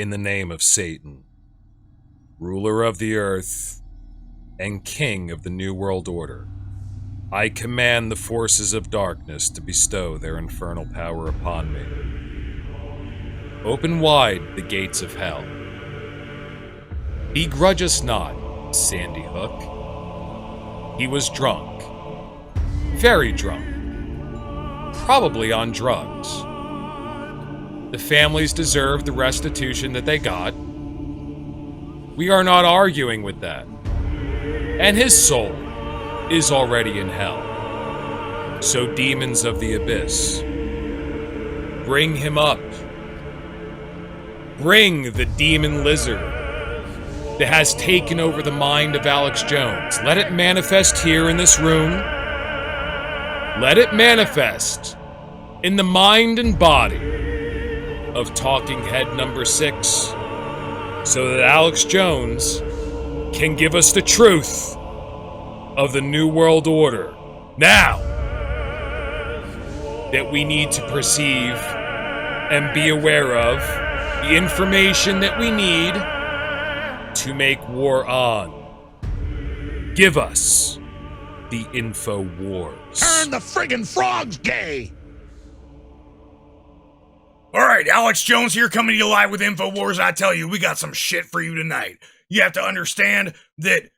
in the name of Satan, ruler of the earth and king of the New World Order, I command the forces of darkness to bestow their infernal power upon me. Open wide the gates of hell. Begrudge us not, Sandy Hook. He was drunk. Very drunk. Probably on drugs. The families deserve the restitution that they got. We are not arguing with that. And his soul is already in hell. So demons of the abyss, bring him up. Bring the demon lizard that has taken over the mind of Alex Jones. Let it manifest here in this room. Let it manifest in the mind and body of Talking Head number 6, so that Alex Jones can give us the truth of the New World Order. Now that we need to perceive and be aware of the information that we need to make war on. Give us the info wars. Turn the friggin' frogs gay! Alright, Alex Jones here, coming to you live with InfoWars. I tell you, we got some shit for you tonight. You have to understand that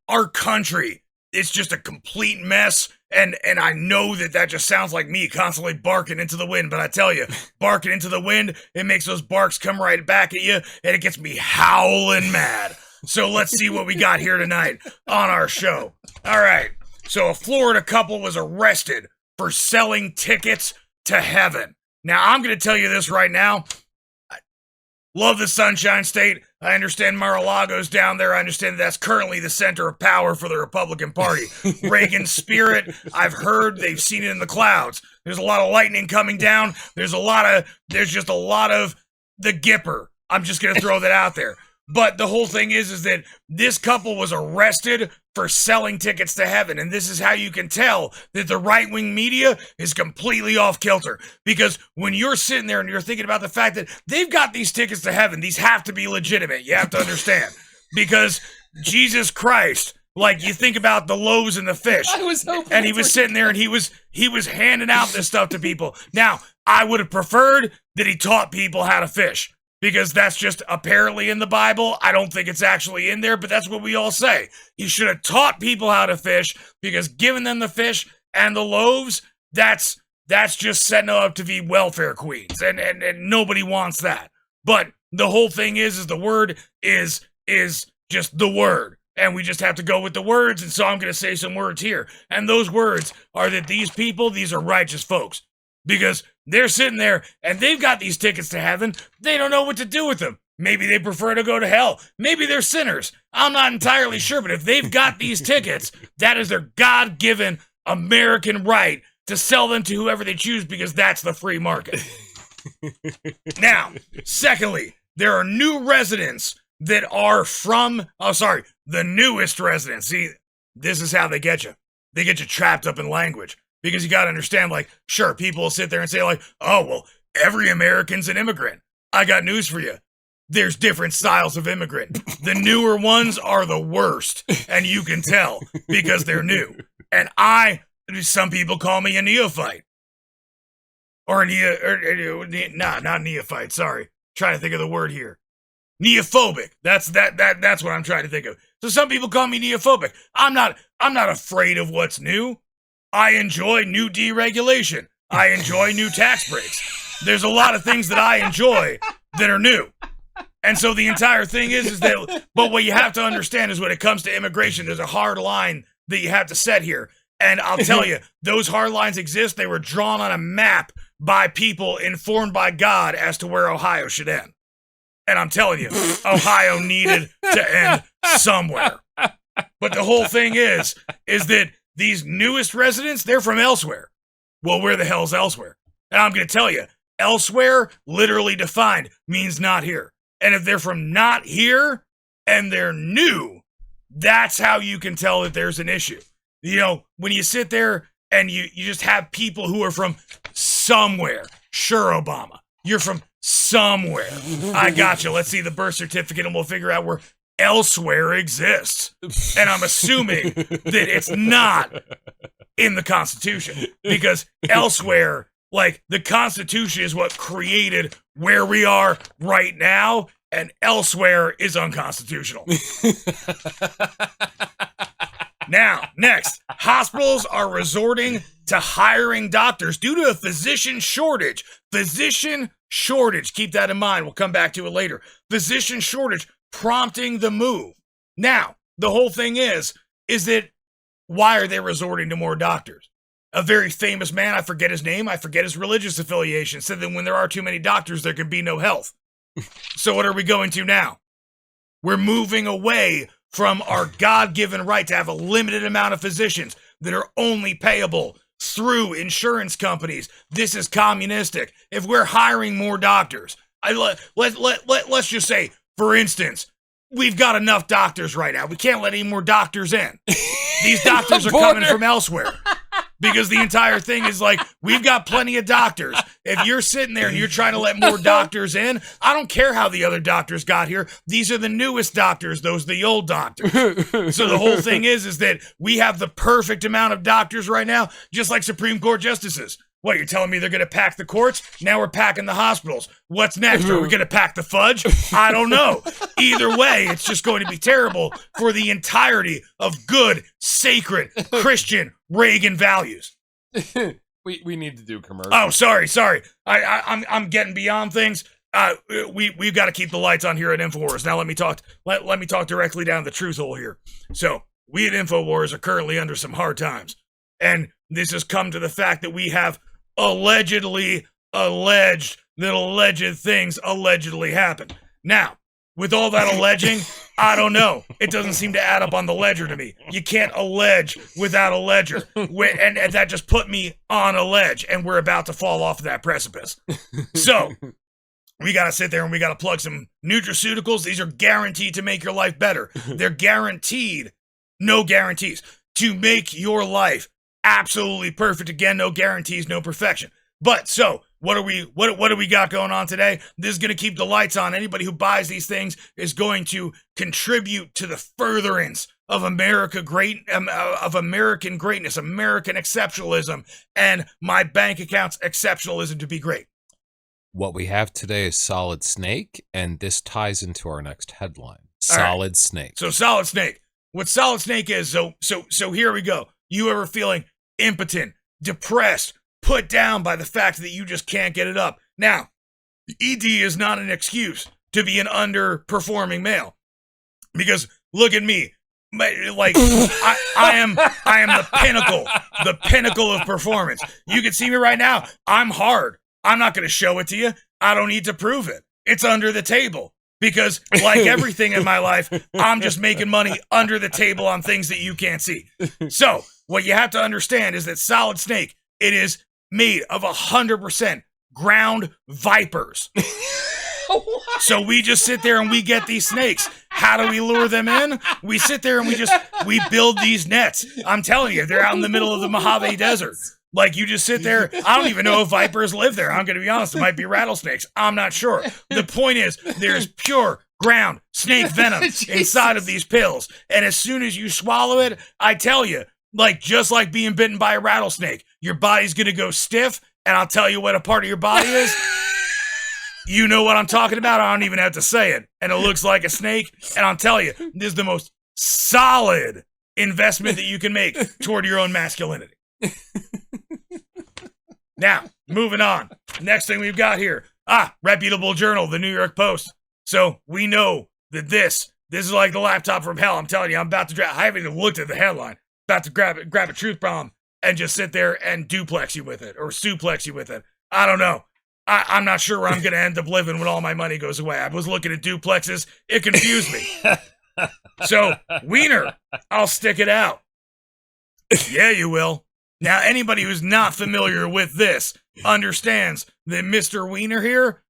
our country is just a complete mess, and I know that just sounds like me constantly barking into the wind, but I tell you, barking into the wind, it makes those barks come right back at you, and it gets me howling mad. So let's see what we got here tonight on our show. Alright, so a Florida couple was arrested for selling tickets to heaven. Now, I'm going to tell you this right now. I love the Sunshine State. I understand Mar-a-Lago's down there. I understand that's currently the center of power for the Republican Party. Reagan's spirit, I've heard they've seen it in the clouds. There's a lot of lightning coming down. There's just a lot of the Gipper. I'm just going to throw that out there. But the whole thing is that this couple was arrested for selling tickets to heaven. And this is how you can tell that the right-wing media is completely off kilter. Because when you're sitting there and you're thinking about the fact that they've got these tickets to heaven, these have to be legitimate. You have to understand. Because Jesus Christ, like you think about the loaves and the fish. I was hoping. And he was sitting there and he was handing out this stuff to people. Now, I would have preferred that he taught people how to fish. Because that's just apparently in the Bible. I don't think it's actually in there, but that's what we all say. He should have taught people how to fish, because giving them the fish and the loaves, that's just setting them up to be welfare queens, and nobody wants that. But the whole thing is the word is just the word, and we just have to go with the words, and so I'm going to say some words here. And those words are that these are righteous folks. Because they're sitting there and they've got these tickets to heaven. They don't know what to do with them. Maybe they prefer to go to hell. Maybe they're sinners. I'm not entirely sure, but if they've got these tickets, that is their God-given American right to sell them to whoever they choose, because that's the free market. Now, secondly, there are new residents that are from, the newest residents. See, this is how they get you. They get you trapped up in language. Because you got to understand, like, sure, people will sit there and say, like, oh, well, every American's an immigrant. I got news for you. There's different styles of immigrant. The newer ones are the worst, and you can tell because they're new. And some people call me a neophyte. Or not neophyte, sorry. Trying to think of the word here. Neophobic. That's what I'm trying to think of. So some people call me neophobic. I'm not afraid of what's new. I enjoy new deregulation. I enjoy new tax breaks. There's a lot of things that I enjoy that are new. And so the entire thing is that, but what you have to understand is when it comes to immigration, there's a hard line that you have to set here. And I'll tell you, those hard lines exist. They were drawn on a map by people informed by God as to where Ohio should end. And I'm telling you, Ohio needed to end somewhere. But the whole thing is that these newest residents, they're from elsewhere. Well, where the hell's elsewhere? And I'm going to tell you, elsewhere, literally defined, means not here. And if they're from not here and they're new, that's how you can tell that there's an issue. You know, when you sit there and you just have people who are from somewhere. Sure, Obama, you're from somewhere. I got you. Let's see the birth certificate and we'll figure out where elsewhere exists. And I'm assuming that it's not in the Constitution, because elsewhere, like, the Constitution is what created where we are right now, and elsewhere is unconstitutional. Now, next, hospitals are resorting to hiring doctors due to a physician shortage. Physician shortage. Keep that in mind. We'll come back to it later. Physician shortage prompting the move. Now, the whole thing is that why are they resorting to more doctors? A very famous man, I forget his name, I forget his religious affiliation, said that when there are too many doctors, there can be no health. So what are we going to now? We're moving away from our God-given right to have a limited amount of physicians that are only payable through insurance companies. This is communistic. If we're hiring more doctors, let's just say, for instance, we've got enough doctors right now. We can't let any more doctors in. These doctors are coming from elsewhere. Because the entire thing is like, we've got plenty of doctors. If you're sitting there and you're trying to let more doctors in, I don't care how the other doctors got here. These are the newest doctors. Those are the old doctors. So the whole thing is that we have the perfect amount of doctors right now, just like Supreme Court justices. What, you're telling me they're going to pack the courts? Now we're packing the hospitals. What's next? Are we going to pack the fudge? I don't know. Either way, it's just going to be terrible for the entirety of good, sacred, Christian, Reagan values. we need to do commercial. Oh, sorry. I'm getting beyond things. We've got to keep the lights on here at InfoWars. Now let me talk directly down the truth hole here. So we at InfoWars are currently under some hard times, and this has come to the fact that we have allegedly alleged that alleged things allegedly happened. Now, with all that alleging, I don't know. It doesn't seem to add up on the ledger to me. You can't allege without a ledger. And that just put me on a ledge, and we're about to fall off of that precipice. So, we got to sit there and we got to plug some nutraceuticals. These are guaranteed to make your life better. They're guaranteed, no guarantees, to make your life absolutely perfect. Again, no guarantees, no perfection. But so, what do we got going on today? This is going to keep the lights on. Anybody who buys these things is going to contribute to the furtherance of American greatness, American exceptionalism, and my bank account's exceptionalism to be great. What we have today is Solid Snake, and this ties into our next headline. Solid Snake. So Solid Snake. What Solid Snake is, so here we go. You ever feeling impotent, depressed, put down by the fact that you just can't get it up? Now, ED is not an excuse to be an underperforming male. Because look at me. Like, I am the pinnacle of performance. You can see me right now. I'm hard. I'm not going to show it to you. I don't need to prove it. It's under the table. Because like everything in my life, I'm just making money under the table on things that you can't see. So what you have to understand is that Solid Snake, it is made of 100% ground vipers. So we just sit there and we get these snakes. How do we lure them in? We sit there and we build these nets. I'm telling you, they're out in the middle of the Mojave Desert. Like, you just sit there. I don't even know if vipers live there. I'm going to be honest. It might be rattlesnakes. I'm not sure. The point is, there's pure ground snake venom inside of these pills. And as soon as you swallow it, I tell you, like, just like being bitten by a rattlesnake, your body's going to go stiff. And I'll tell you what a part of your body is. You know what I'm talking about. I don't even have to say it. And it looks like a snake. And I'll tell you, this is the most solid investment that you can make toward your own masculinity. Now, moving on. Next thing we've got here. Reputable journal, the New York Post. So we know that this is like the laptop from hell. I'm telling you, I'm about to I haven't even looked at the headline. About to grab a truth bomb and just sit there and duplex you with it or suplex you with it. I don't know. I'm not sure where I'm going to end up living when all my money goes away. I was looking at duplexes. It confused me. So, Wiener, I'll stick it out. Yeah, you will. Now, anybody who's not familiar with this understands that Mr. Wiener here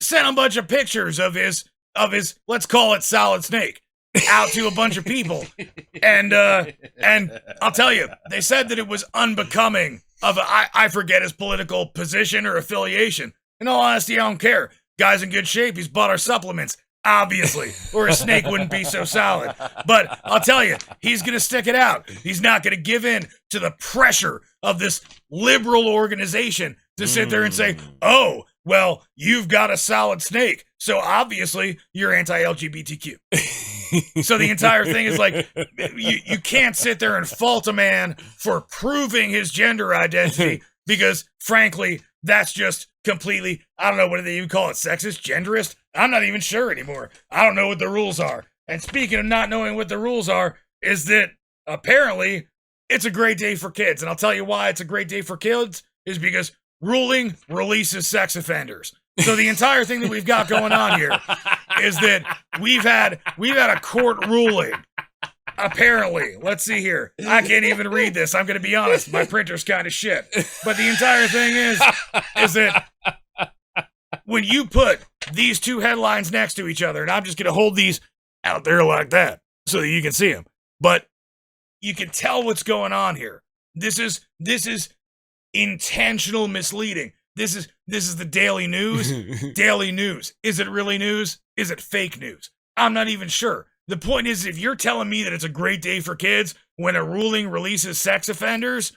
sent a bunch of pictures of his, let's call it Solid Snake, out to a bunch of people. And I'll tell you, they said that it was unbecoming of I forget his political position or affiliation. In all honesty, I don't care. guy's in good shape. He's bought our supplements, obviously, or a snake wouldn't be so solid. But I'll tell you, he's going to stick it out. He's not going to give in to the pressure of this liberal organization to sit there and say, oh, well, you've got a solid snake, so obviously you're anti-LGBTQ. So the entire thing is like, you can't sit there and fault a man for proving his gender identity because, frankly, that's just completely, I don't know, what do they even call it, sexist, genderist? I'm not even sure anymore. I don't know what the rules are. And speaking of not knowing what the rules are, is that apparently it's a great day for kids. And I'll tell you why it's a great day for kids is because ruling releases sex offenders. So the entire thing that we've got going on here is that we've had a court ruling. Apparently, let's see here. I can't even read this. I'm going to be honest. My printer's kind of shit. But the entire thing is that when you put these two headlines next to each other, and I'm just going to hold these out there like that so that you can see them, but you can tell what's going on here. This is intentional misleading. This is the Daily News. Daily News. Is it really news? Is it fake news? I'm not even sure. The point is, if you're telling me that it's a great day for kids when a ruling releases sex offenders,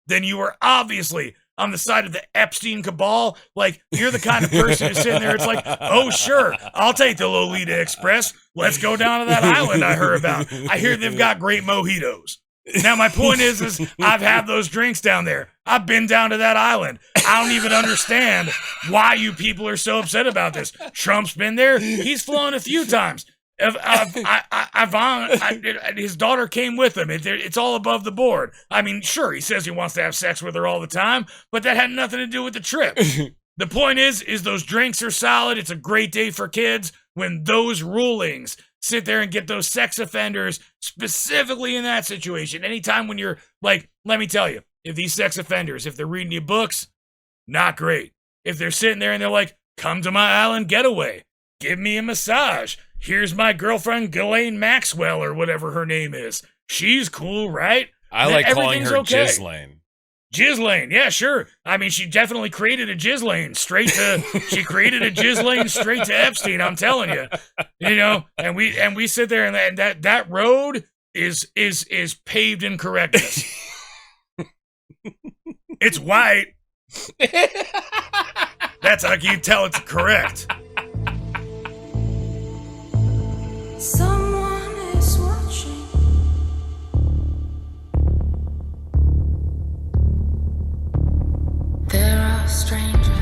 then you are obviously on the side of the Epstein cabal. Like, you're the kind of person who's sitting there, it's like, oh, sure, I'll take the Lolita Express. Let's go down to that island I heard about. I hear they've got great mojitos. Now, my point is I've had those drinks down there. I've been down to that island. I don't even understand why you people are so upset about this. Trump's been there. He's flown a few times. His daughter came with him. It's all above the board. I mean, sure, he says he wants to have sex with her all the time, but that had nothing to do with the trip. The point is those drinks are solid. It's a great day for kids when those rulings sit there and get those sex offenders specifically in that situation. Anytime when you're like, let me tell you, if these sex offenders, if they're reading you books, not great. If they're sitting there and they're like, come to my island getaway, give me a massage. Here's my girlfriend, Ghislaine Maxwell, or whatever her name is. She's cool, right? I like calling her okay. Ghislaine. Ghislaine, yeah, sure. I mean, she definitely created a Ghislaine straight to Epstein, I'm telling you. You know, and we sit there and that road is paved in correctness. It's white. That's how you tell it's correct. Someone is watching. There are strangers.